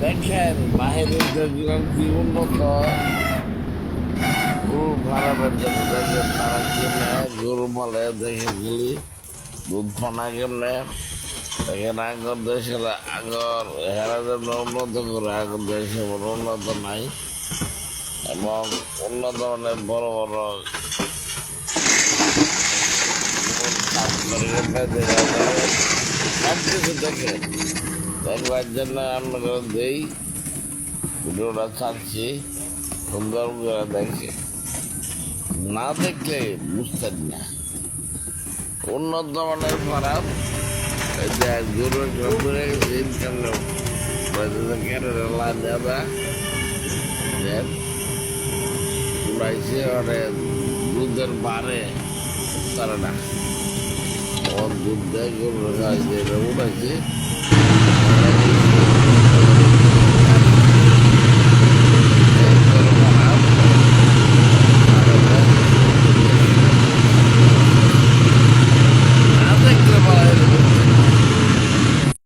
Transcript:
দেখেন বাহিরের দেশগুলো কি উন্নত গরু খারাপের জন্য দেখেন তারা কিনে গরু বলে দেখে গেলি দুধ পানা কেমনে দেখেন আগর দেশের আগর হেরা যেন উন্নত করে আগর দেশে বড় উন্নত নাই এবং উন্নত মানে বড় বড় সব কিছু দেখে দেখবার জন্য আমরা দেই ভিডিওটা ছাড়ছি সুন্দর করে দেখে না দেখলে বুঝতেন না উন্নত মানের খারাপ গরু ঘুরে গেছে ইনকাম কেরালা দাদা উড়াইছে ওরে দুধের বারে তারা না দুধ দেয় গরু উড়াইছে